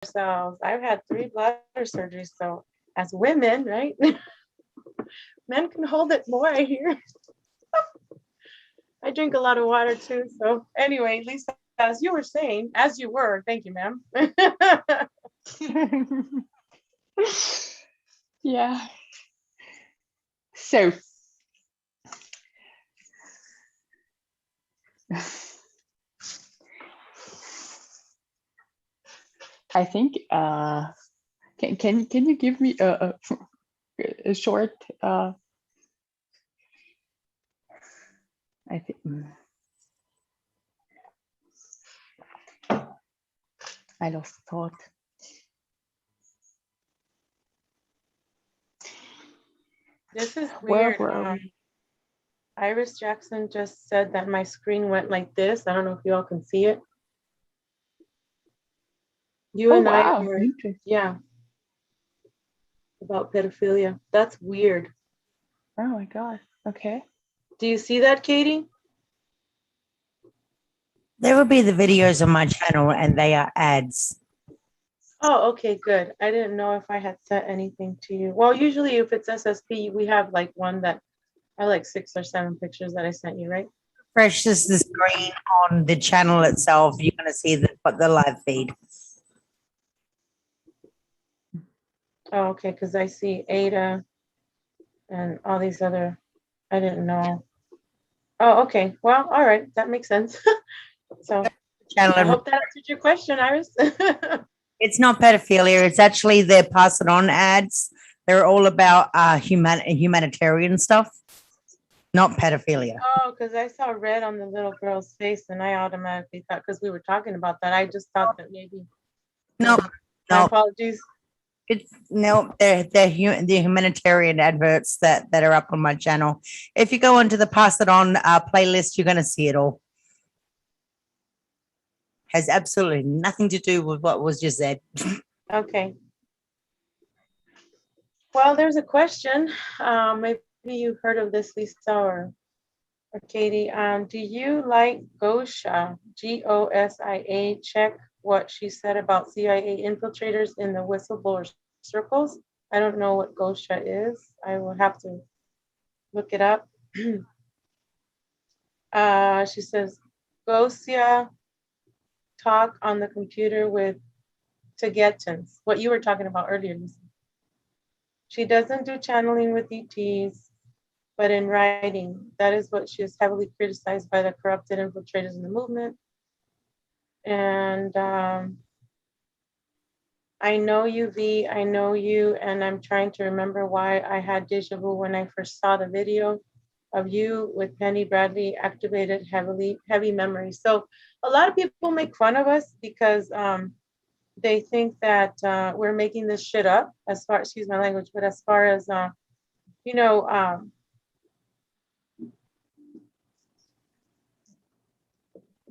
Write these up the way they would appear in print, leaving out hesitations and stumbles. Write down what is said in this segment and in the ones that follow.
ourselves. I've had 3 bladder surgeries, so as women, right? Men can hold it more, I hear. I drink a lot of water too. So anyway, Lisa, as you were saying, as you were, thank you, ma'am. Yeah. So I think can you give me a short I think I lost thought. This is Where weird. were we? Iris Jackson just said that my screen went like this. I don't know if you all can see it. You Oh and I wow, were, interesting. yeah, about pedophilia. That's weird. Oh my god. Okay. Do you see that, Katie? There will be the videos on my channel and they are ads. Oh, okay, good. I didn't know if I had sent anything to you. Well, usually if it's SSP, we have like one that I like 6 or 7 pictures that I sent you, right? Refreshes the screen on the channel itself. You're going to see the live feed. Oh, okay, because I see Ada and all these other, I didn't know. Oh, okay. Well, all right. That makes sense. So I hope that answered your question, Iris. It's not pedophilia. It's actually their pass it on ads. They're all about humanitarian stuff, not pedophilia. Oh, because I saw red on the little girl's face and I automatically thought, because we were talking about that, I just thought that maybe. No, My apologies. They're humanitarian adverts that are up on my channel. If you go into the pass it on playlist, you're going to see it all. Has absolutely nothing to do with what was just said. Okay. Well, there's a question. Maybe you've heard of this, Lisa or Katie. Do you like Gosha, Gosia? Check what she said about CIA infiltrators in the whistleblower circles. I don't know what Gosha is. I will have to look it up. She says, Gosia talk on the computer with Tagetans, what you were talking about earlier, Lisa. She doesn't do channeling with ETs, but in writing, that is what she is heavily criticized by the corrupted infiltrators in the movement. And I know you, V, I know you, and I'm trying to remember why I had deja vu when I first saw the video of you with Penny Bradley activated heavy memory. So a lot of people make fun of us because they think that we're making this shit up, as far, excuse my language, but as far as, you know,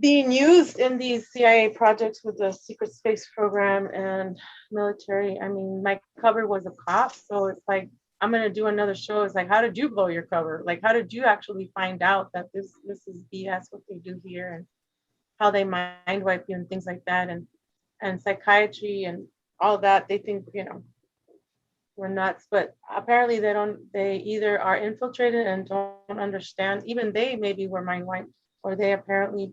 being used in these CIA projects with the secret space program and military. I mean, my cover was a cop, so it's like, I'm gonna do another show. It's like, how did you blow your cover? Like, how did you actually find out that this is BS what they do here, and how they mind wipe you and things like that, and psychiatry and all that. They think, you know, we're nuts, but apparently they don't. They either are infiltrated and don't understand. Even they maybe were mind wiped, or they apparently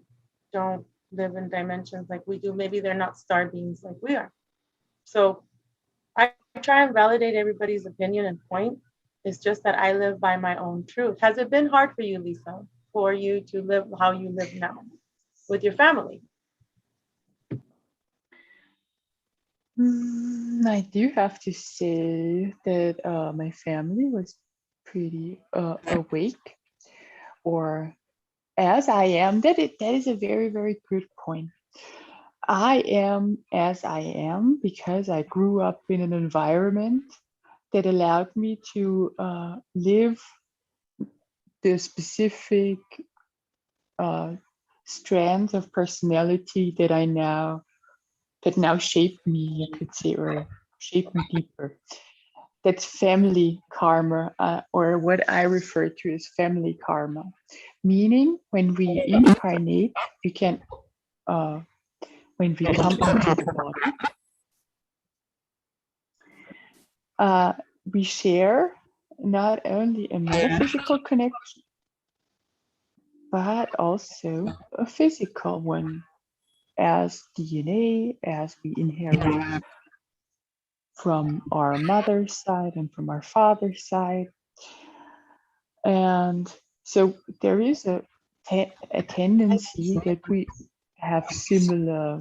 don't live in dimensions like we do. Maybe they're not star beings like we are. So I try and validate everybody's opinion and point. It's just that I live by my own truth. Has it been hard for you, Lisa, for you to live how you live now with your family? I do have to say that my family was pretty awake, or as I am. That is a very, very good point. I am as I am because I grew up in an environment that allowed me to live the specific strands of personality that now shape me, you could say, or shape me deeper. That's family karma, or what I refer to as family karma. Meaning, when we incarnate, we can, when we come into the body, we share not only a metaphysical connection, but also a physical one, as DNA, as we inherit from our mother's side and from our father's side. And so there is a tendency that we have similar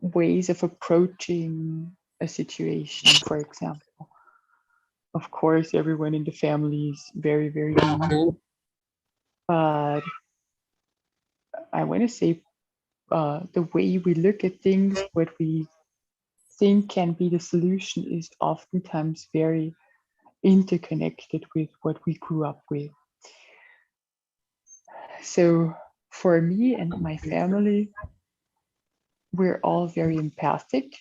ways of approaching a situation, for example. Of course, everyone in the family is very, very mean, but I want to say the way we look at things, what we think can be the solution, is oftentimes very interconnected with what we grew up with. So for me and my family, we're all very empathic.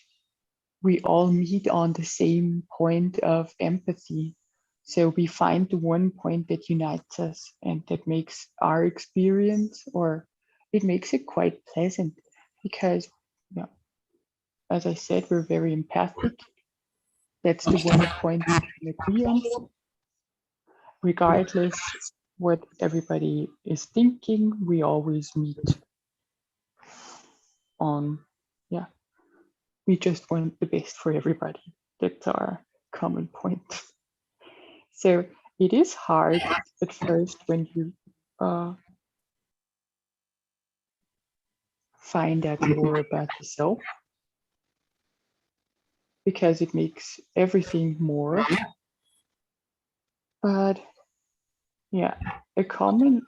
We all meet on the same point of empathy. So we find the one point that unites us and that makes our experience, or it makes it quite pleasant, because, you know, as I said, we're very empathic. That's the one point we can agree on. Regardless what everybody is thinking, we always meet on, yeah, we just want the best for everybody. That's our common point. So it is hard at first when you find out more about yourself, because it makes everything more. But yeah, a common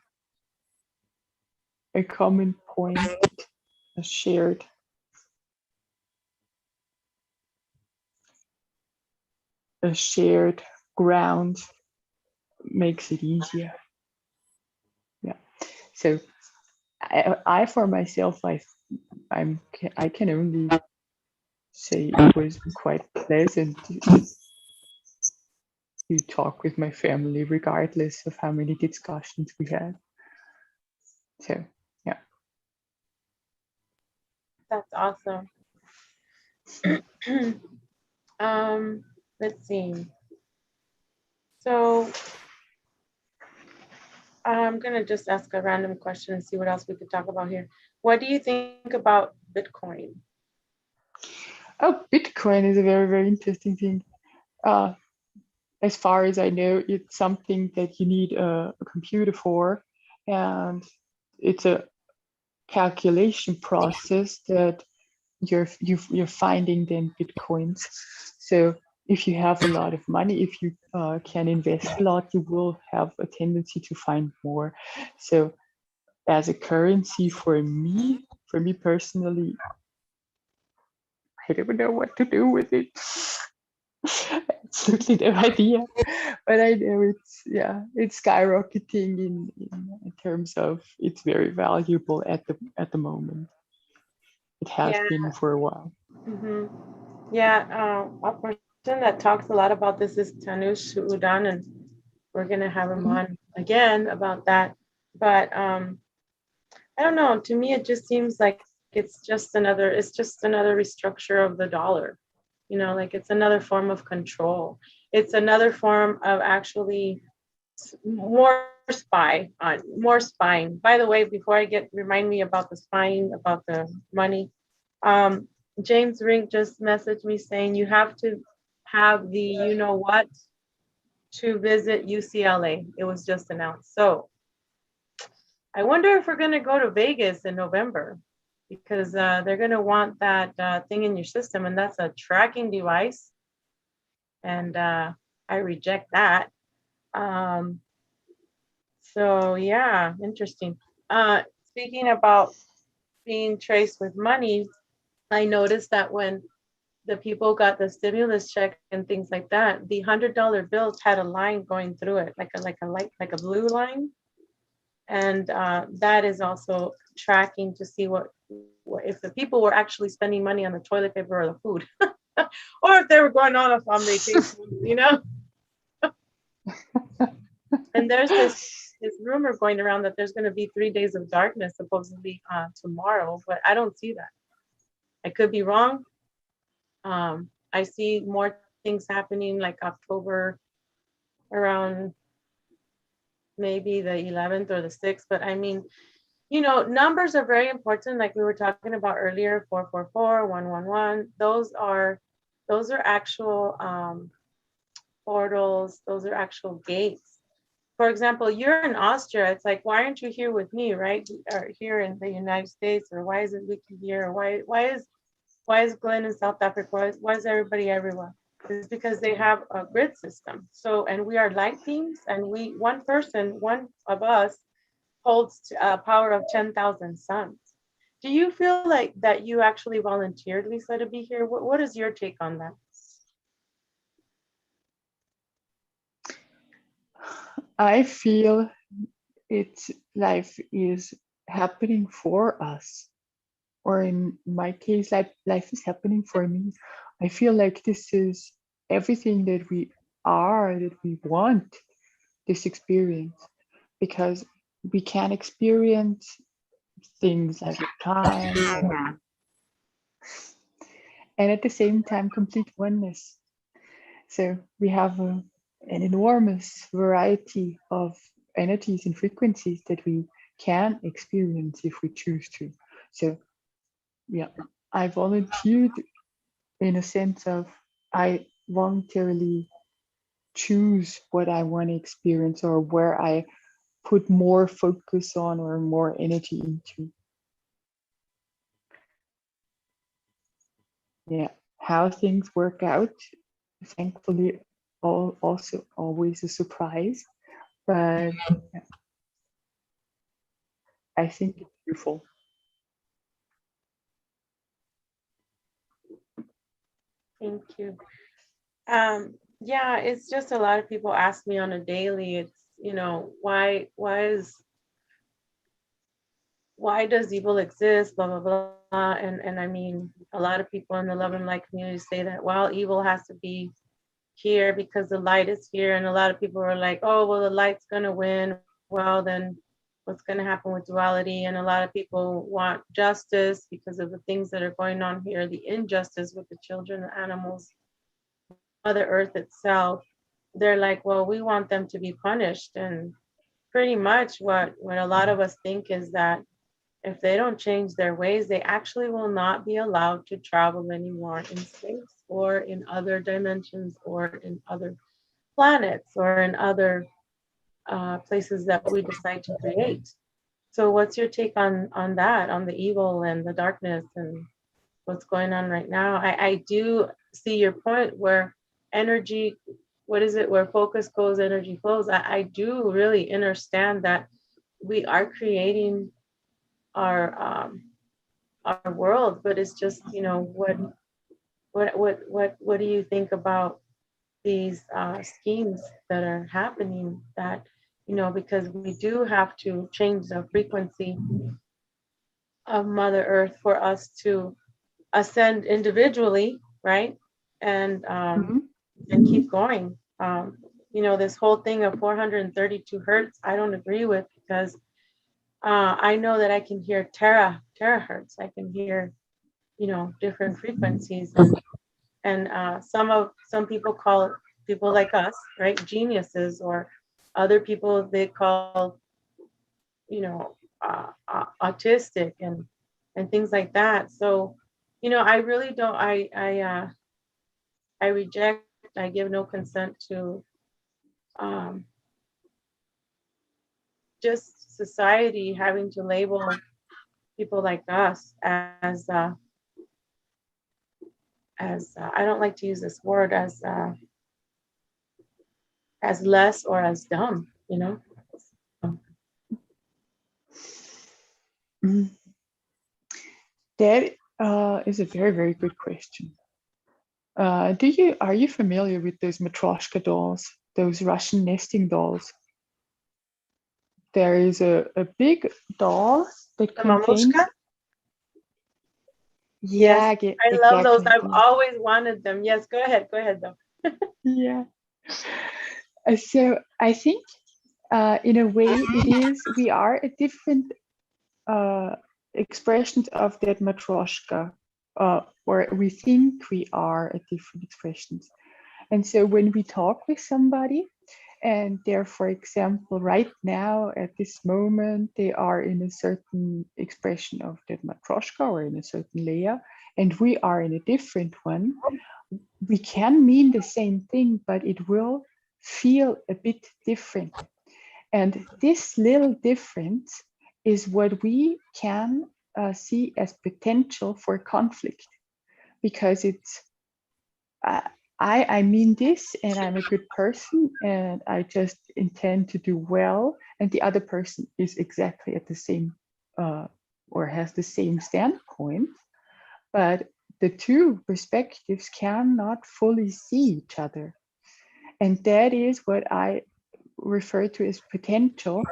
point, a shared ground makes it easier. Yeah. So I for myself, I can only say it was quite pleasant to talk with my family, regardless of how many discussions we had. So yeah. That's awesome. Let's see. So I'm gonna just ask a random question and see what else we could talk about here. What do you think about Bitcoin? Oh, Bitcoin is a very, very interesting thing. As far as I know, it's something that you need a computer for, and it's a calculation process that you're finding then Bitcoins. So if you have a lot of money, if you can invest a lot, you will have a tendency to find more. So as a currency for me personally, I don't know what to do with it. Absolutely no idea, but I know it's skyrocketing in terms of it's very valuable at the moment. It has been for a while. Mm-hmm. Yeah, a person that talks a lot about this is Tanush Udan, and we're gonna have him on again about that. But I don't know. To me, it just seems like it's just another restructure of the dollar. You know, like it's another form of control. It's another form of actually more more spying. By the way, before remind me about the spying, about the money. James Rink just messaged me saying you have to have the you know what to visit UCLA. It was just announced. So I wonder if we're going to go to Vegas in November, because they're going to want that thing in your system, and that's a tracking device. And I reject that. So yeah, interesting. Speaking about being traced with money, I noticed that when the people got the stimulus check and things like that, the $100 bills had a line going through it, like a blue line, and that is also tracking to see what if the people were actually spending money on the toilet paper or the food, or if they were going on vacation, you know. And there's this rumor going around that there's going to be 3 days of darkness supposedly tomorrow, but I don't see that. I could be wrong. I see more things happening like October around maybe the 11th or the 6th. But I mean, you know, numbers are very important. Like we were talking about earlier, 444, 111. Those are actual portals. Those are actual gates. For example, you're in Austria. It's like, why aren't you here with me, right? Or here in the United States, or why isn't Vicky here? Or why is Glenn in South Africa? Why is everybody everywhere? It's because they have a grid system. So, and we are light beings, and one of us holds a power of 10,000 suns. Do you feel like that you actually volunteered, Lisa, to be here? What is your take on that? I feel life is happening for us, or in my case, life is happening for me. I feel like this is everything that we are, that we want this experience, because we can experience things like time and at the same time complete oneness. So we have an enormous variety of energies and frequencies that we can experience if we choose to. So yeah, I volunteered in a sense of I voluntarily choose what I want to experience, or where I put more focus on or more energy into. Yeah, how things work out, thankfully, also always a surprise, but yeah, I think it's beautiful. Thank you. Yeah, it's just a lot of people ask me on a daily, it's, you know, why does evil exist, blah, blah, blah. And I mean, a lot of people in the love and light community say that, well, evil has to be here because the light is here. And a lot of people are like, oh, well, the light's going to win. Well, then what's going to happen with duality? And a lot of people want justice because of the things that are going on here, the injustice with the children, the animals, Mother Earth itself. They're like, well, we want them to be punished. And pretty much what a lot of us think is that if they don't change their ways, they actually will not be allowed to travel anymore in space or in other dimensions or in other planets or in other places that we decide to create. So what's your take on that, on the evil and the darkness and what's going on right now? I do see your point where energy, what is it, where focus goes, energy flows. I do really understand that we are creating our world, but it's just, you know, what do you think about these schemes that are happening, that, you know, because we do have to change the frequency of Mother Earth for us to ascend individually, right? And keep going. You know, this whole thing of 432 hertz, I don't agree with, because I know that I can hear terahertz. I can hear, you know, different frequencies, and some people call people like us, right, geniuses, or other people they call, you know, autistic and things like that. So, you know, I really don't. I reject. I give no consent to just society having to label people like us as I don't like to use this word, as less or as dumb, you know. That is a very, very good question. Are you familiar with those Matryoshka dolls, those Russian nesting dolls? There is a big doll that contains. Yeah, yes, I love those. I've always wanted them. Yes, go ahead though. Yeah. So I think in a way we are a different expressions of that Matryoshka, or we think we are a different expressions. And so when we talk with somebody, and they're, for example, right now at this moment, they are in a certain expression of that matryoshka or in a certain layer, and we are in a different one, we can mean the same thing, but it will feel a bit different. And this little difference is what we can see as potential for conflict, because it's, I mean this, and I'm a good person, and I just intend to do well, and the other person is exactly at the same or has the same standpoint, but the two perspectives cannot fully see each other. And that is what I refer to as potential,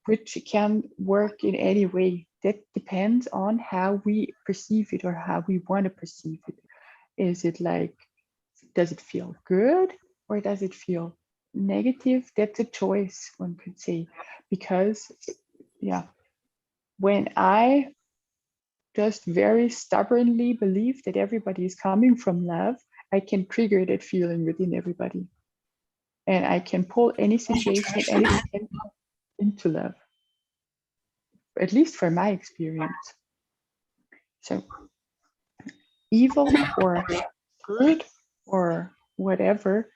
which can work in any way. That depends on how we perceive it or how we want to perceive it. Is it like, does it feel good or does it feel negative? That's a choice, one could say, because yeah, when I just very stubbornly believe that everybody is coming from love, I can trigger that feeling within everybody, and I can pull any situation, any potential into love, at least from my experience. So evil or good or whatever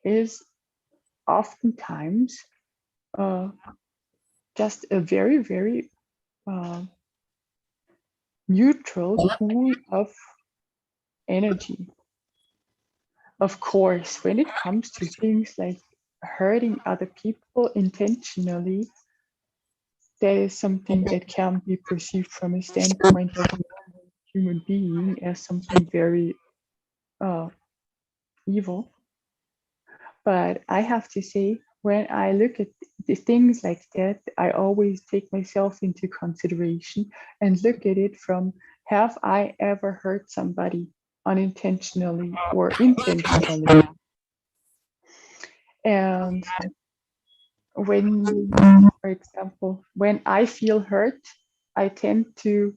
is oftentimes just a very, very neutral pool of energy. Of course, when it comes to things like hurting other people intentionally, that is something that can be perceived from a standpoint of a human being as something very evil. But I have to say, when I look at the things like that, I always take myself into consideration and look at it from, have I ever hurt somebody unintentionally or intentionally? And when, for example, when I feel hurt, I tend to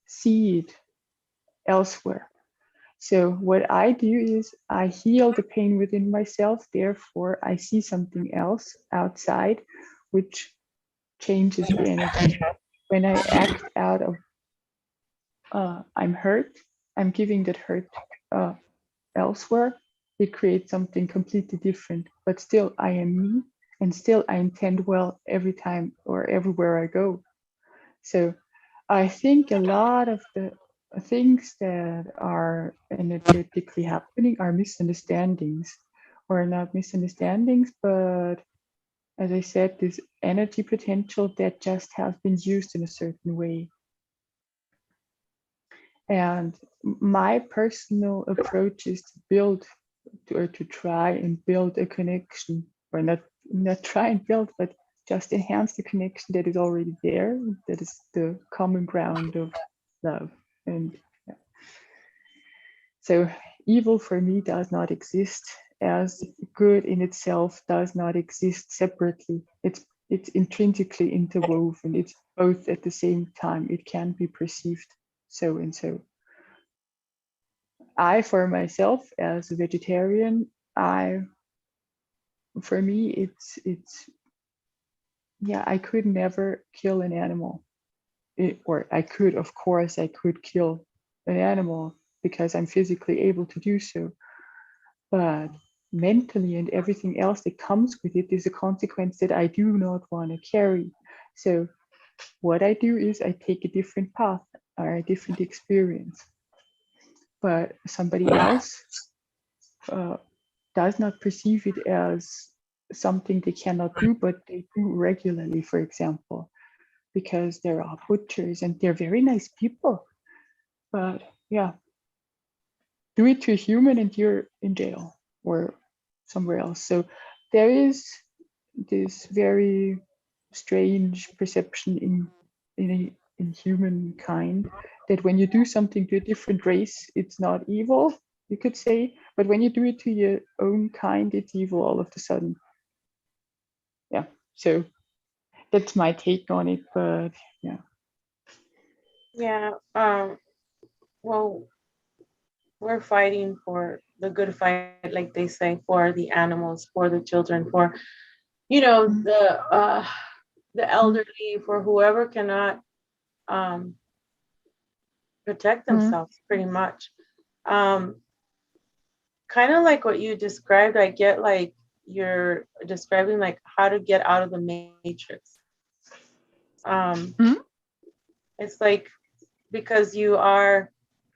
see it elsewhere. So what I do is I heal the pain within myself. Therefore, I see something else outside, which changes the energy. When I act out of I'm hurt, I'm giving that hurt elsewhere, it creates something completely different. But still, I am me, and still I intend well every time or everywhere I go. So I think a lot of the things that are energetically happening are misunderstandings, or not misunderstandings, but as I said, this energy potential that just has been used in a certain way. And my personal approach is to build or to try and build a connection, or not try and build, but just enhance the connection that is already there. That is the common ground of love. And yeah. So evil for me does not exist, as good in itself does not exist separately. It's intrinsically interwoven. It's both at the same time. It can be perceived so and so. I, for myself, as a vegetarian, for me, it's yeah, I could never kill an animal. Or I could, of course, I could kill an animal because I'm physically able to do so. But mentally and everything else that comes with it is a consequence that I do not want to carry. So what I do is I take a different path or a different experience. But somebody else does not perceive it as something they cannot do, but they do regularly, for example, because there are butchers and they're very nice people. But yeah, do it to a human and you're in jail or somewhere else. So there is this very strange perception in humankind that when you do something to a different race, it's not evil, you could say, but when you do it to your own kind, it's evil all of a sudden. Yeah, so that's my take on it, but yeah. Yeah. Well, we're fighting for the good fight, like they say, for the animals, for the children, for, you know, the elderly, for whoever cannot protect themselves, pretty much. Kind of like what you described, I get like you're describing like how to get out of the matrix. It's like, because you are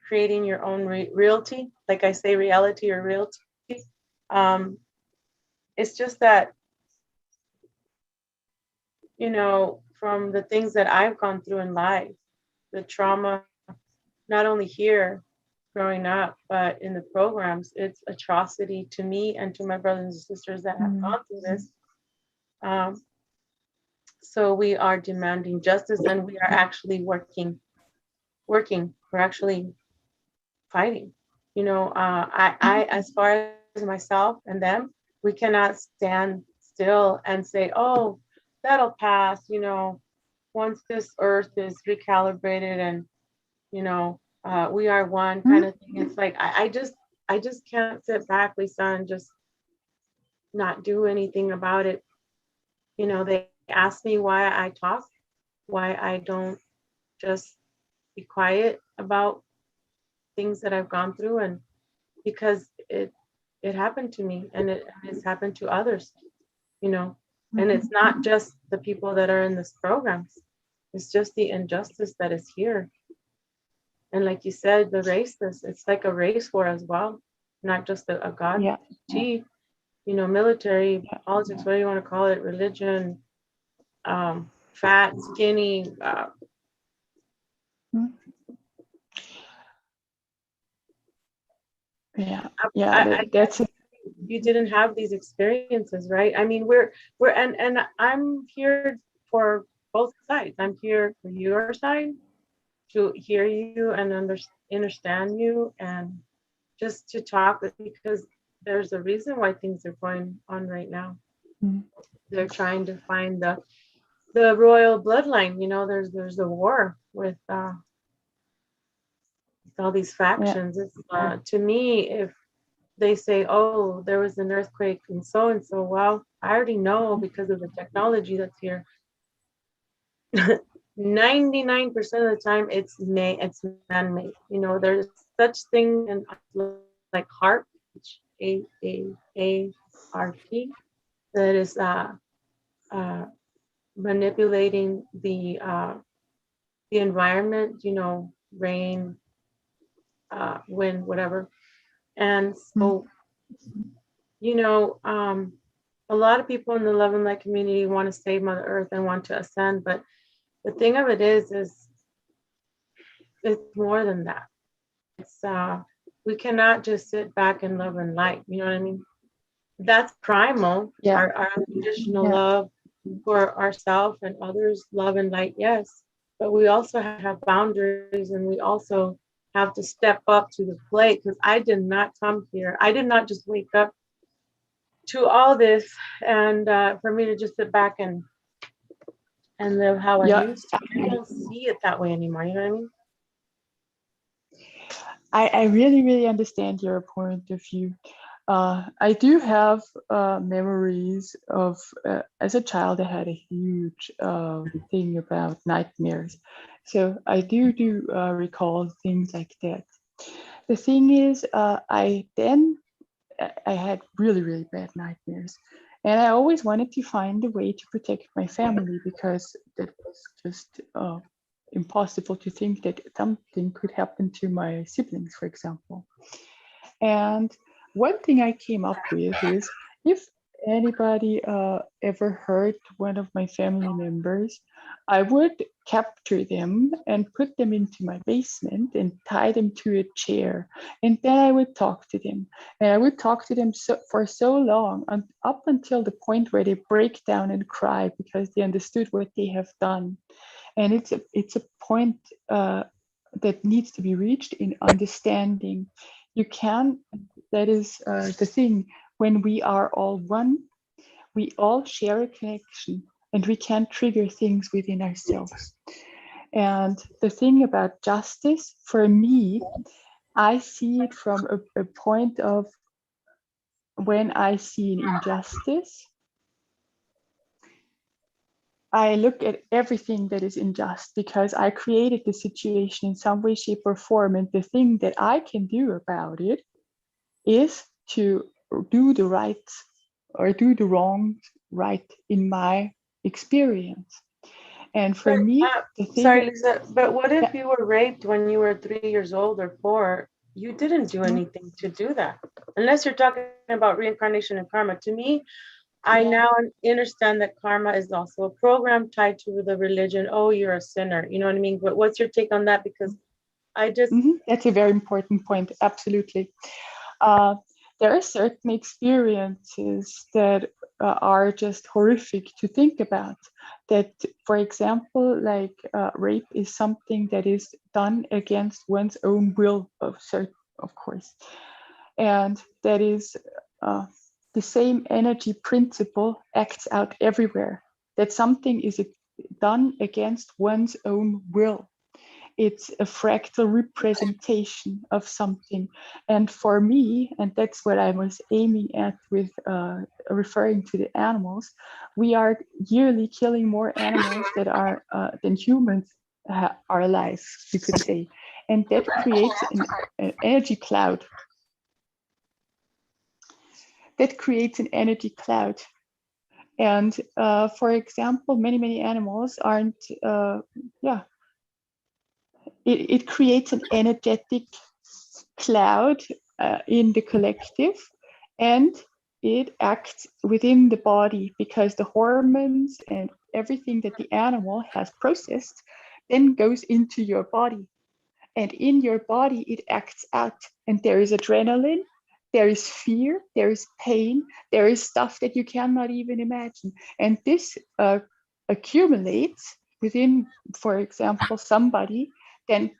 creating your own reality, like I say, reality or realty. It's just that, you know, from the things that I've gone through in life, the trauma, not only here growing up, but in the programs, it's atrocity to me and to my brothers and sisters that have gone through this. So we are demanding justice, and we are actually working. We're actually fighting. You know, I, as far as myself and them, we cannot stand still and say, oh, that'll pass, you know, once this earth is recalibrated and, you know, we are one kind of thing. It's like, I just can't sit back, Lisa, and just not do anything about it. You know, they ask me why I talk, why I don't just be quiet about things that I've gone through, and because it happened to me, and it's happened to others, you know, and it's not just the people that are in this programs. It's just the injustice that is here. And like you said, the raceless, it's like a race war as well, not just a God. You know, military, politics, what do you want to call it, religion, fat, skinny. That's you didn't have these experiences, right? I mean, we're and I'm here for both sides. I'm here for your side, to hear you and understand you, and just to talk, because there's a reason why things are going on right now. They're trying to find the royal bloodline. You know, there's a war with all these factions. It's to me, if they say, oh, there was an earthquake and so, well, I already know, because of the technology that's here. 99% of the time it's man-made. You know, there's such thing in like HARP, HAARP, that is manipulating the environment, you know, rain, wind, whatever. And so, you know, a lot of people in the love and light community want to save Mother Earth and want to ascend, but the thing of it is it's more than that. It's we cannot just sit back and love and light. You know what I mean? That's primal. Our unconditional love for ourselves and others, love and light, yes. But we also have boundaries, and we also have to step up to the plate, because I did not come here. I did not just wake up to all this, and for me to just sit back and live how I used to. I don't see it that way anymore. You know what I mean? I really, really understand your point of view. I do have memories of, as a child, I had a huge thing about nightmares. So I do recall things like that. The thing is, I had really, really bad nightmares. And I always wanted to find a way to protect my family, because that was just impossible to think that something could happen to my siblings, for example. And one thing I came up with is, if anybody ever hurt one of my family members, I would capture them and put them into my basement and tie them to a chair. And then I would talk to them. And I would talk to them for so long, up until the point where they break down and cry, because they understood what they have done. And it's a point that needs to be reached in understanding. You can, that is the thing, when we are all one, we all share a connection, and we can trigger things within ourselves. And the thing about justice, for me, I see it from a point of when I see an injustice, I look at everything that is unjust because I created the situation in some way, shape, or form. And the thing that I can do about it is to do the right or do the wrong right in my experience. And for But, me, the thing. sorry, Lisa, but what if Yeah. you were raped when you were 3 years old or 4? You didn't do Mhm. anything to do that. Unless you're talking about reincarnation and karma. To me, I Yeah. now understand that karma is also a program tied to the religion. Oh, you're a sinner. You know what I mean? But what's your take on that? Because I just, That's a very important point. Absolutely. Uh, there are certain experiences that are just horrific to think about. That, for example, like rape is something that is done against one's own will, of course, and that is the same energy principle acts out everywhere. That something is done against one's own will. It's a fractal representation of something. And for me, and that's what I was aiming at with referring to the animals, we are yearly killing more animals that are than humans are alive, you could say. And that creates an energy cloud. That creates an energy cloud. And for example, many animals aren't, it creates an energetic cloud in the collective, and it acts within the body because the hormones and everything that the animal has processed then goes into your body. And in your body, it acts out. And there is adrenaline, there is fear, there is pain, there is stuff that you cannot even imagine. And this accumulates within, for example, somebody, then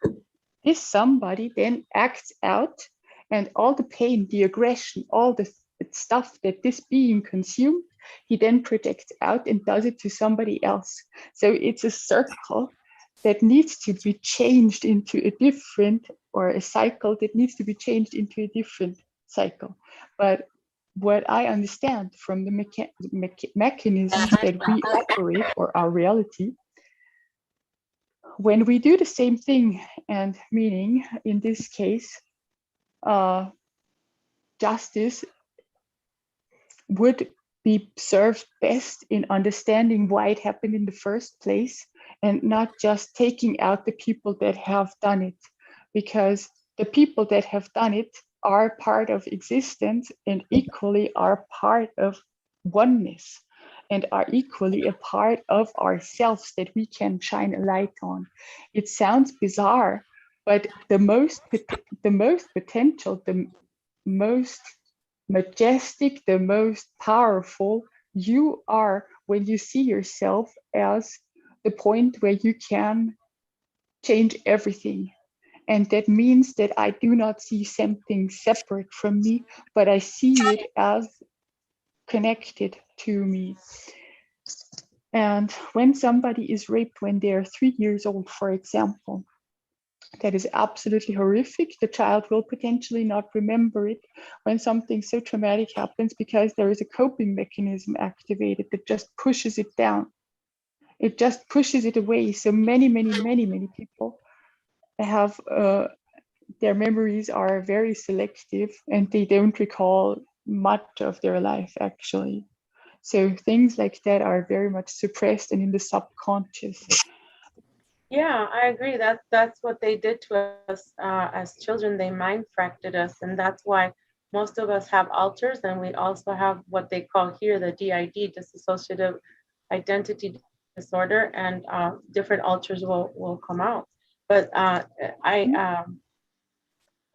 this somebody then acts out, and all the pain, the aggression, all the stuff that this being consumed, he then projects out and does it to somebody else. So it's a circle that needs to be changed into a different, or a cycle that needs to be changed into a different cycle. But what I understand from the mechanisms that we operate, or our reality, when we do the same thing, and meaning in this case, justice would be served best in understanding why it happened in the first place, and not just taking out the people that have done it, because the people that have done it are part of existence and equally are part of oneness, and are equally a part of ourselves that we can shine a light on. It sounds bizarre, but the most potential, the most majestic, the most powerful you are when you see yourself as the point where you can change everything. And that means that I do not see something separate from me, but I see it as connected to me. And when somebody is raped when they are 3 years old, for example, that is absolutely horrific. The child will potentially not remember it when something so traumatic happens, because there is a coping mechanism activated that just pushes it down. It just pushes it away. So many people have their memories are very selective, and they don't recall much of their life actually. So things like that are very much suppressed and in the subconscious. yeah, I agree. That's what they did to us as children. They mind fractured us, and that's why most of us have alters, and we also have what they call here the DID, dissociative identity disorder, and different alters will come out. But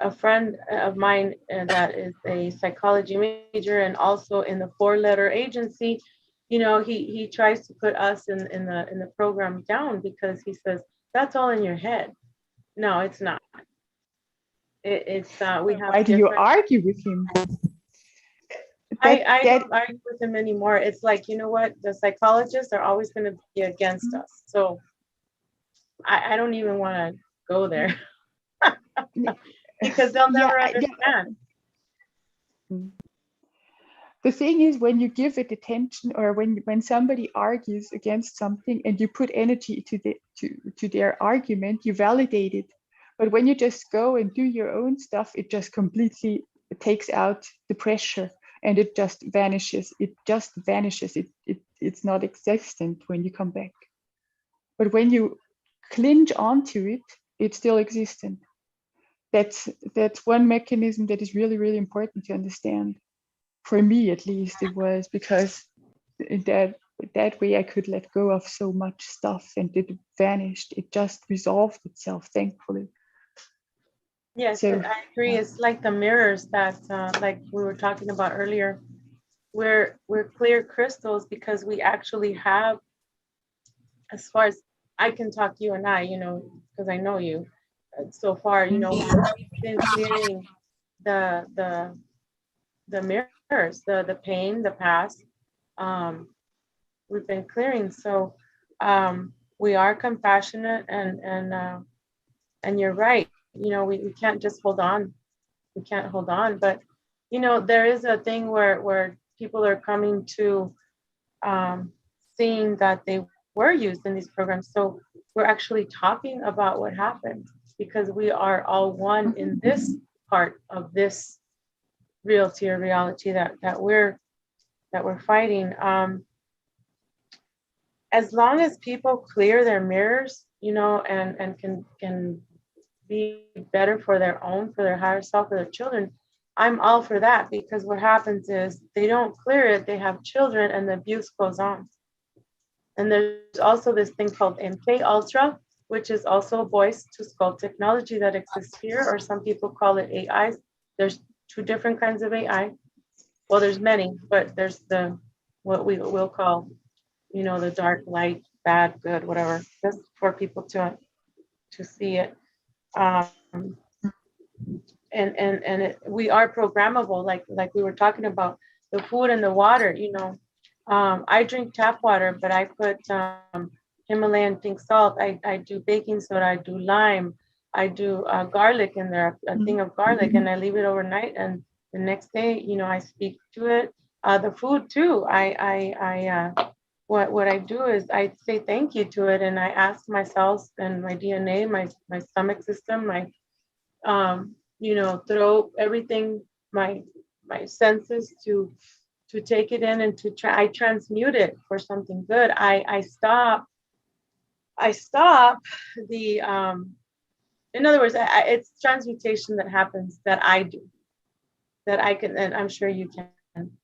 a friend of mine that is a psychology major and also in the 4-letter agency, you know, he tries to put us in the program down, because he says that's all in your head. No, it's not. It's we have. Why do you argue with him? I don't argue with him anymore. It's like, you know what, the psychologists are always going to be against us, so I don't even want to go there. because they'll never Yeah, understand. the thing is, when you give it attention, or when somebody argues against something and you put energy to their argument, you validate it. But when you just go and do your own stuff, it just completely takes out the pressure, and it just vanishes. It's not existent when you come back. But when you clinch onto it, it's still existent. That's one mechanism that is really, really important to understand. For me, at least, it was, because in that way I could let go of so much stuff, and it vanished. It just resolved itself, thankfully. Yes, So I agree. It's like the mirrors that, like we were talking about earlier. We're clear crystals because we actually have, as far as I can talk, you and I, you know, because I know you so far, you know, we've been clearing the mirrors, the pain, the past. We've been clearing. So we are compassionate, and you're right. You know, we can't just hold on. We can't hold on. But you know, there is a thing where people are coming to seeing that they were used in these programs. So we're actually talking about what happened, because we are all one in this part of this reality or reality that we're fighting. As long as people clear their mirrors, you know, and can be better for their higher self, for their children, I'm all for that, because what happens is they don't clear it, they have children, and the abuse goes on. And there's also this thing called MK Ultra, which is also voice to skull technology that exists here, or some people call it AI. There's two different kinds of AI. Well, there's many, but there's what we will call, you know, the dark, light, bad, good, whatever, just for people to see it. We are programmable, like we were talking about the food and the water. You know, I drink tap water, but I put Himalayan pink salt. I do baking soda. I do lime. I do garlic in there, a thing of garlic, and I leave it overnight. And the next day, you know, I speak to it. The food too. What I do is I say thank you to it, and I ask my cells and my DNA, my stomach system, my you know, throw everything, my senses to take it in, and I transmute it for something good. I stop the in other words, it's transmutation that happens, that I do, that I can, and I'm sure you can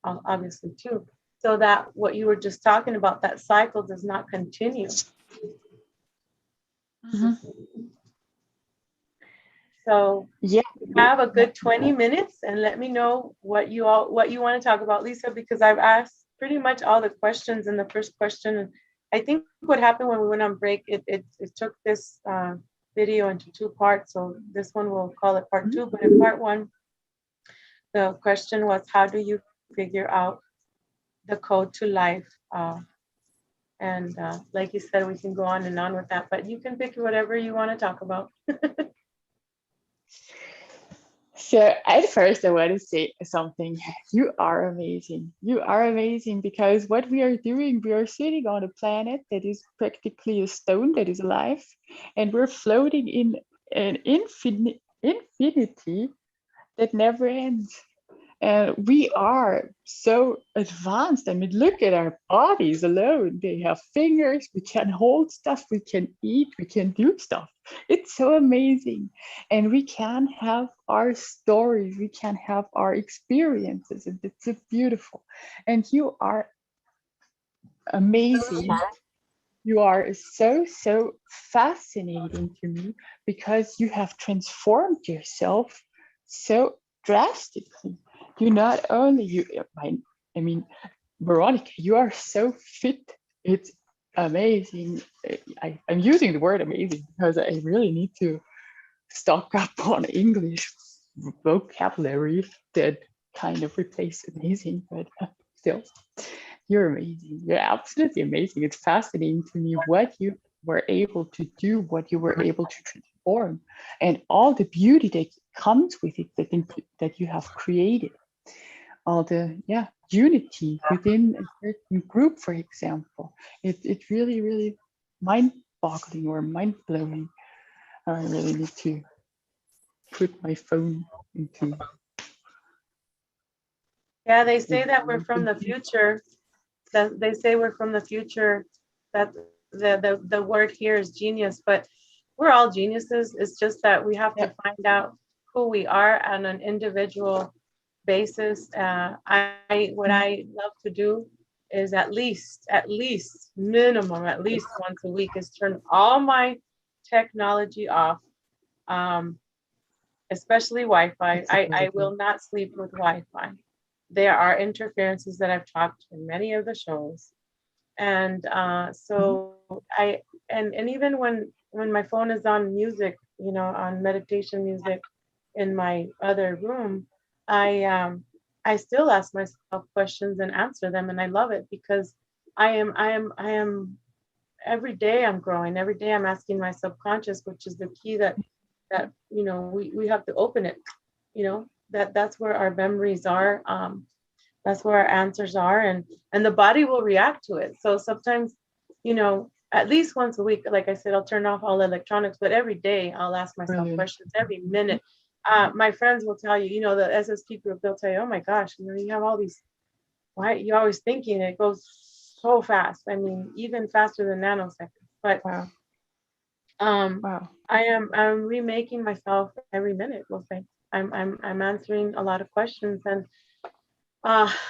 obviously too, so that what you were just talking about, that cycle does not continue. So yeah, have a good 20 minutes and let me know what you want to talk about, Lisa, because I've asked pretty much all the questions in the first question. And I think what happened when we went on break, it took this video into two parts. So this one we'll call it part two, but in part one, the question was, how do you figure out the code to life? And like you said, we can go on and on with that, but you can pick whatever you want to talk about. So at first I want to say something. You are amazing. You are amazing, because what we are doing, we are sitting on a planet that is practically a stone that is alive, and we're floating in an infinity that never ends. And we are so advanced. I mean, look at our bodies alone. They have fingers, we can hold stuff, we can eat, we can do stuff. It's so amazing. And we can have our stories, we can have our experiences, and it's so beautiful. And you are amazing. You are so fascinating to me, because you have transformed yourself so drastically. You not only I mean, Veronica, you are so fit. It's amazing. I'm using the word amazing because I really need to stock up on English vocabulary that kind of replace amazing, but still, you're amazing. You're absolutely amazing. It's fascinating to me what you were able to do, what you were able to transform, and all the beauty that comes with it, that you have created, all the unity within a certain group, for example. It's really, really mind-boggling or mind-blowing. I really need to put my phone into. Yeah, they say that we're from the future. That they say we're from the future. That the word here is genius, but we're all geniuses. It's just that we have to find out who we are on an individual basis. What I love to do is at least minimum at least once a week is turn all my technology off, especially Wi-Fi. I will not sleep with Wi-Fi. There are interferences that I've talked in many of the shows, and so and even when my phone is on music, on meditation music in my other room, I still ask myself questions and answer them, and I love it because I am every day I'm growing. Every day I'm asking my subconscious, which is the key that we have to open it. That's where our memories are. That's where our answers are, and the body will react to it. So sometimes, at least once a week, like I said, I'll turn off all electronics, but every day I'll ask myself questions every minute. My friends will tell you, the SSP group, they'll tell you, oh my gosh, you have all these, why you're always thinking, it goes so fast. I mean, even faster than nanoseconds. But I'm remaking myself every minute. We'll say I'm answering a lot of questions, and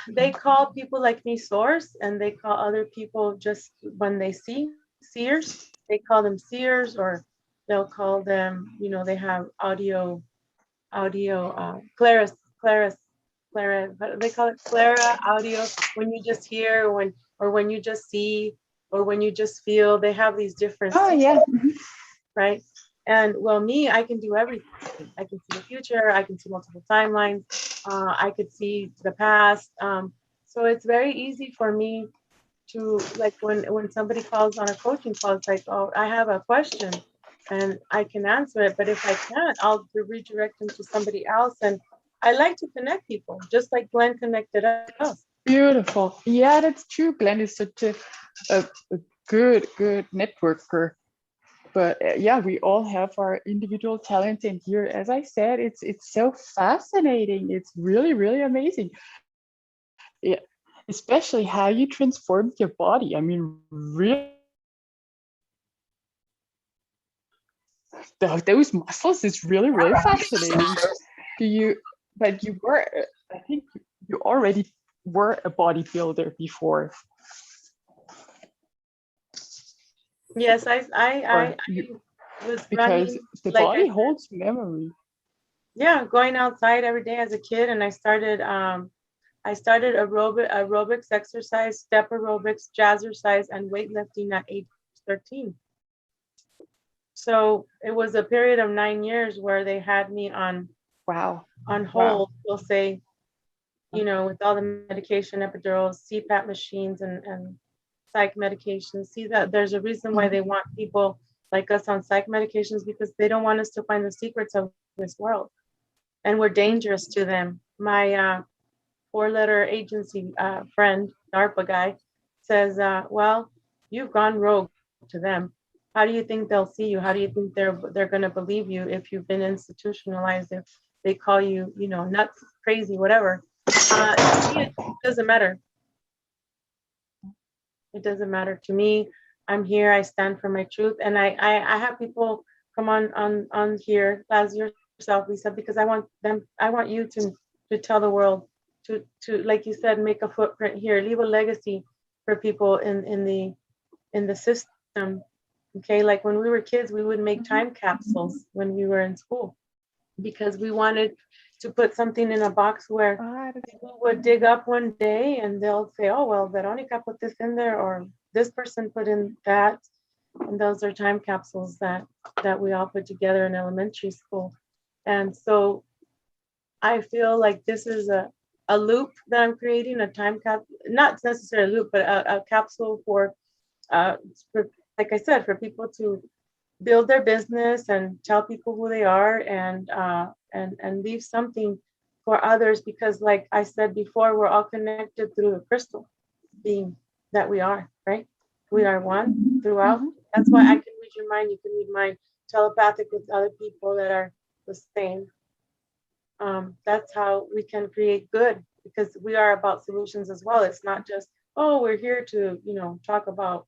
they call people like me source, and they call other people just when they see seers. They call them seers, or they'll call them, they have audio, Clara, they call it Clara audio, when you just hear, or when you just see, or when you just feel. They have these different right? And well, me, I can do everything. I can see the future, I can see multiple timelines, I could see the past. So it's very easy for me to, like, when somebody calls on a coaching call, it's like, oh, I have a question and I can answer it. But if I can't, I'll redirect them to somebody else. And I like to connect people, just like Glenn connected us. Beautiful. Yeah, that's true. Glenn is such a good networker. But we all have our individual talents, and here, as I said, it's so fascinating. It's really, really amazing. Yeah, especially how you transformed your body. I mean, really, those muscles is really, really fascinating. But you were, I think you already were a bodybuilder before. Yes, I was because running, the like body holds memory. Yeah, going outside every day as a kid, and I started aerobics exercise, step aerobics, jazzercise, and weightlifting at age 13. So it was a period of 9 years where they had me on hold, we'll say, with all the medication, epidurals, CPAP machines, and psych medications. See, that there's a reason why they want people like us on psych medications, because they don't want us to find the secrets of this world, and we're dangerous to them. My 4-letter agency friend, DARPA guy, says, well, you've gone rogue to them. How do you think they'll see you? How do you think they're going to believe you if you've been institutionalized, if they call you, nuts, crazy, whatever? It doesn't matter. It doesn't matter to me. I'm here. I stand for my truth, and I have people come on here as yourself, Lisa, because I want you to tell the world, to like you said, make a footprint here, leave a legacy for people in the system. Okay, like when we were kids, we would make time capsules when we were in school, because we wanted to put something in a box where people would dig up one day and they'll say, oh, well, Veronica put this in there, or this person put in that. And those are time capsules that we all put together in elementary school. And so I feel like this is a loop that I'm creating, a time cap, not necessarily a loop, but a capsule for, like I said, for people to build their business and tell people who they are, and leave something for others, because like I said before, we're all connected through the crystal being that we are, right? We are one throughout. Mhm. That's why I can read your mind, you can read mine, telepathic with other people that are the same. That's how we can create good, because we are about solutions as well. It's not just, oh, we're here to, talk about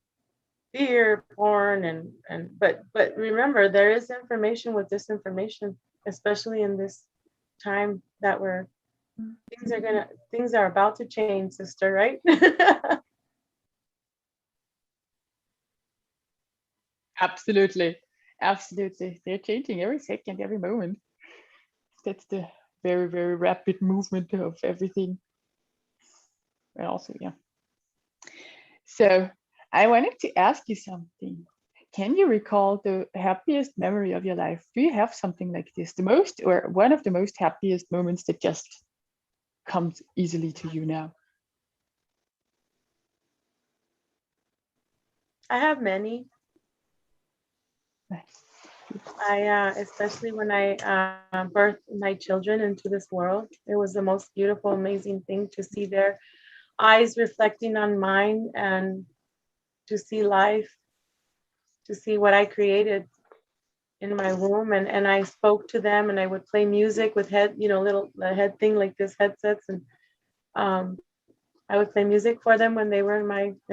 fear, porn, but remember, there is information with disinformation, especially in this time that we're things are about to change, sister, right? Absolutely. Absolutely. They're changing every second, every moment. That's the very, very rapid movement of everything. And also, yeah. So I wanted to ask you something. Can you recall the happiest memory of your life? Do you have something like this? The most or one of the most happiest moments that just comes easily to you now? I have many. Nice. Especially when I birthed my children into this world, it was the most beautiful, amazing thing to see their eyes reflecting on mine, and to see life, to see what I created in my womb, and I spoke to them, and I would play music with head, little head thing like this headsets, and um, I would play music for them when they were in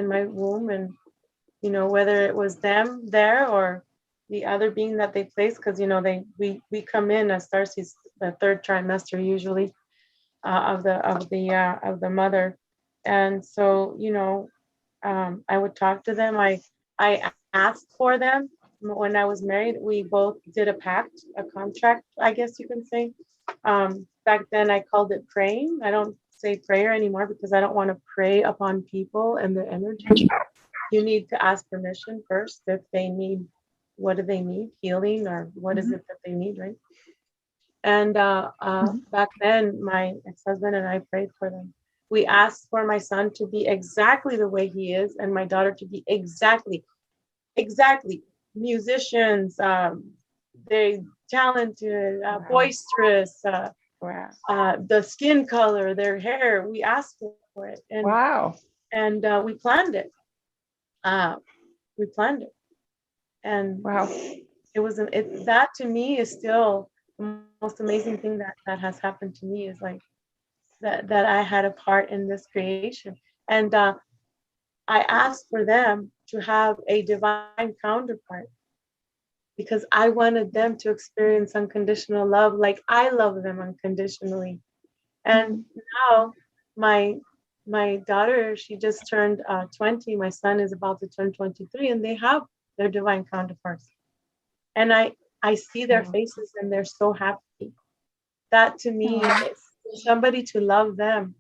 my womb, and whether it was them there or the other being that they placed, because we come in as Starseeds the third trimester usually, of the mother, and so I would talk to them. I asked for them when I was married. We both did a pact, a contract, I guess you can say. Back then I called it praying. I don't say prayer anymore because I don't want to prey upon people and their energy. You need to ask permission first if they need, what do they need, healing, or what is it that they need, right? And back then, my ex-husband and I prayed for them. We asked for my son to be exactly the way he is, and my daughter to be exactly musicians. They talented, Wow. boisterous. Wow. The skin color, their hair. We asked for it, and Wow. we planned it. We planned it, and Wow. it was that to me is still the most amazing thing that has happened to me, is like that I had a part in this creation. And I asked for them to have a divine counterpart, because I wanted them to experience unconditional love like I love them unconditionally. And now my daughter, she just turned 20. My son is about to turn 23, and they have their divine counterparts. And I see their Wow. faces, and they're so happy. That to me is somebody to love them.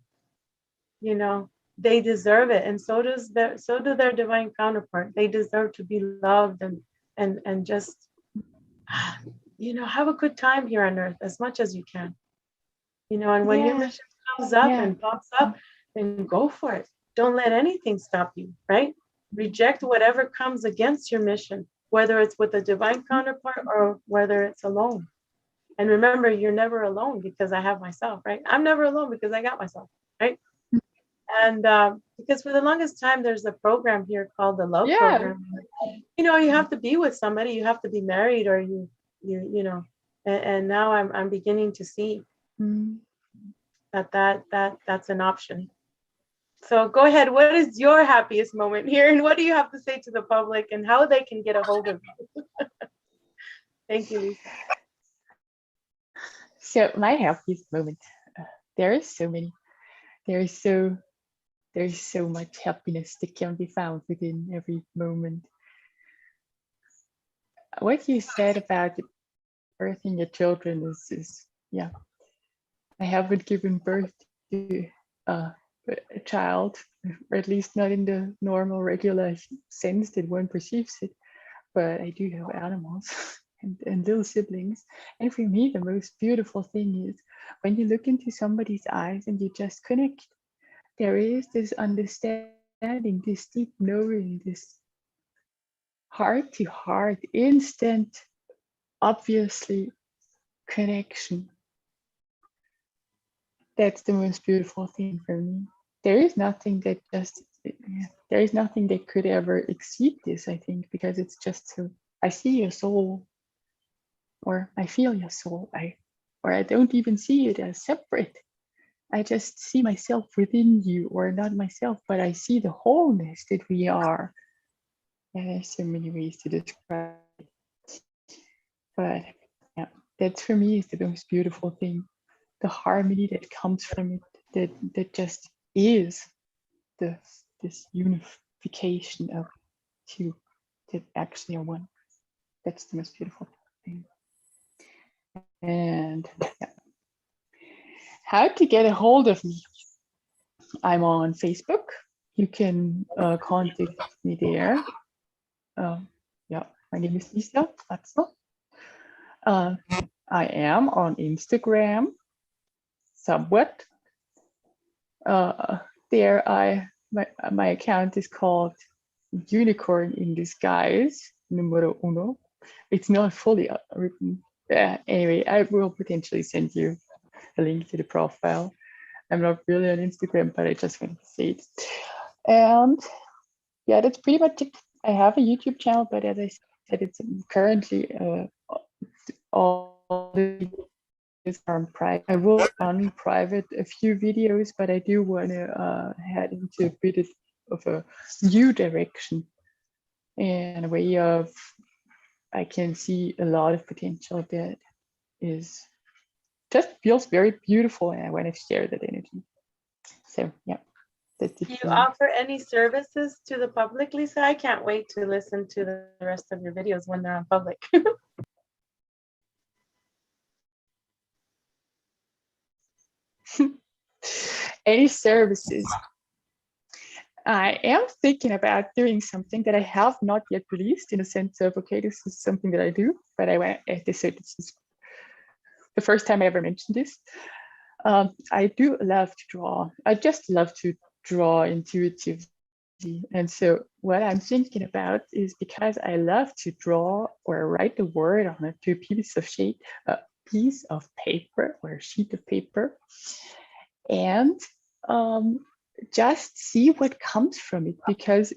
They deserve it, and so do their divine counterpart. They deserve to be loved, and just have a good time here on earth as much as you can. And when your Yeah. mission comes up Yeah. and pops up, then go for it. Don't let anything stop you, right? Reject whatever comes against your mission, whether it's with a divine counterpart or whether it's alone. And remember, you're never alone, because I have myself, right? I'm never alone because I got myself, right? And because for the longest time, there's a program here called the love Yeah. program. You have to be with somebody, you have to be married, or and now I'm beginning to see Mm. that's an option. So go ahead. What is your happiest moment here, and what do you have to say to the public, and how they can get a hold of you? Thank you, Lisa. So my happiest moment, there is so many. There is there's so much happiness that can be found within every moment. What you said about birthing your children is yeah. I haven't given birth to uh, a child, or at least not in the normal, regular sense that one perceives it. But I do have animals and little siblings. And for me, the most beautiful thing is when you look into somebody's eyes and you just connect. There is this understanding, this deep knowing, this heart to heart, instant, obviously connection. That's the most beautiful thing for me. There is nothing that could ever exceed this, I think, because it's just so, I see your soul, or I feel your soul, or I don't even see it as separate. I just see myself within you, or not myself, but I see the wholeness that we are. And there's so many ways to describe it. But yeah, that for me is the most beautiful thing. The harmony that comes from it, that just is this unification of two that actually are one. That's the most beautiful thing. And yeah. How to get a hold of me? I'm on Facebook. You can contact me there. Yeah, my name is Lisa Watzl. I am on Instagram somewhat. There, my account is called Unicorn in Disguise numero uno. It's not fully written. Anyway, I will potentially send you a link to the profile. I'm not really on Instagram, but I just wanted to say it. And yeah, that's pretty much it. I have a YouTube channel, but as I said, it's currently all the videos are on private. I will unprivate a few videos, but I do want to head into a bit of a new direction and a way of, I can see a lot of potential that is just feels very beautiful, and I want to share that energy. So yeah, that's it. Do you offer any services to the public, Lisa? I can't wait to listen to the rest of your videos when they're on public. Any services? I am thinking about doing something that I have not yet released, in a sense of, okay, this is something that I do, but this is the first time I ever mentioned this. I do love to draw. I just love to draw intuitively. And so what I'm thinking about is, because I love to draw or write the word on a piece of paper or a sheet of paper, and just see what comes from it, because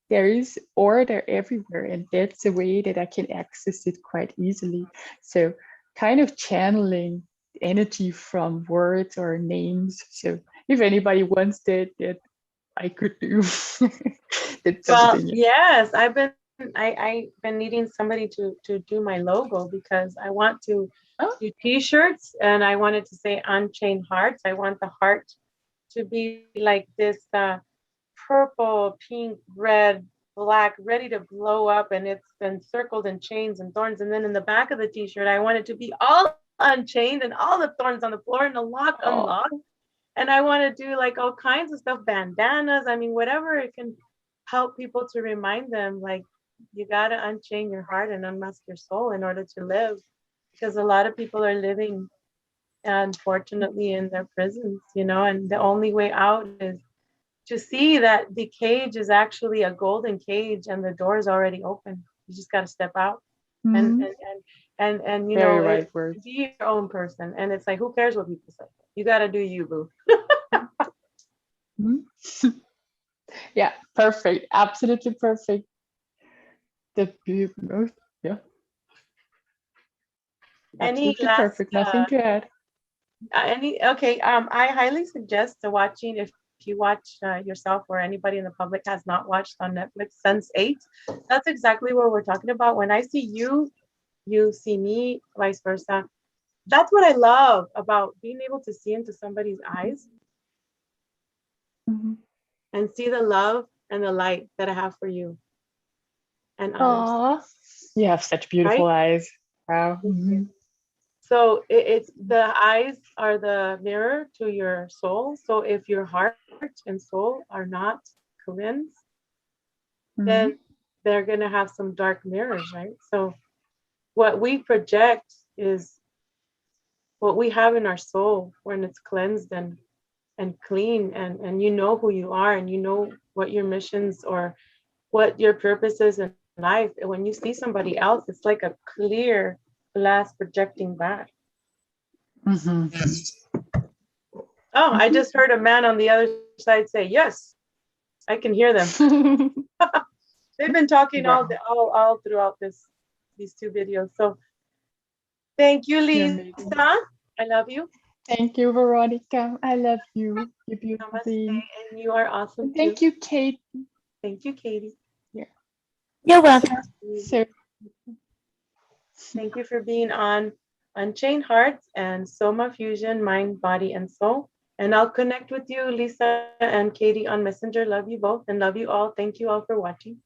there is order everywhere, and that's a way that I can access it quite easily. So kind of channeling energy from words or names. So if anybody wants that I could do. Well, yes, I've been needing somebody to do my logo, because I want to do t-shirts, and I wanted to say Unchained Hearts. I want the heart to be like this purple, pink, red, black, ready to blow up, and it's been circled in chains and thorns. And then in the back of the t-shirt, I want it to be all unchained and all the thorns on the floor and the lock unlocked. And I want to do like all kinds of stuff, bandanas. I mean, whatever it can help people to remind them, like, you got to unchain your heart and unmask your soul in order to live. Because a lot of people are living, unfortunately, in their prisons, and the only way out is to see that the cage is actually a golden cage and the door is already open. You just got to step out and Very right word. Be your own person. And it's like, who cares what people say? You got to do you, boo. Yeah, perfect. Absolutely perfect. Yeah. Absolutely perfect. Nothing to add. I highly suggest watching, if you watch yourself or anybody in the public has not watched on Netflix, Sense8. That's exactly what we're talking about. When I see you, you see me, vice versa. That's what I love about being able to see into somebody's eyes and see the love and the light that I have for you and others. Aww. You have such beautiful eyes. Wow. So it's the eyes are the mirror to your soul. So if your heart and soul are not cleansed, then they're going to have some dark mirrors, right? So what we project is what we have in our soul when it's cleansed and clean, and you know who you are, and you know what your missions or what your purpose is, and life. And when you see somebody else, it's like a clear glass projecting back. Mhm. Oh, I just heard a man on the other side say, yes, I can hear them. They've been talking Wow. all throughout these two videos. So thank you, You're Lisa. amazing. I love you. Thank you, Veronica. I love you. You're beautiful Namaste. being. And you are awesome And too. thank you, Kate. Thank you, Katie. You're welcome. So Thank you for being on Unchained Hearts and Soma Fusion, Mind, Body, and Soul. And I'll connect with you, Lisa and Katie, on Messenger. Love you both and love you all. Thank you all for watching.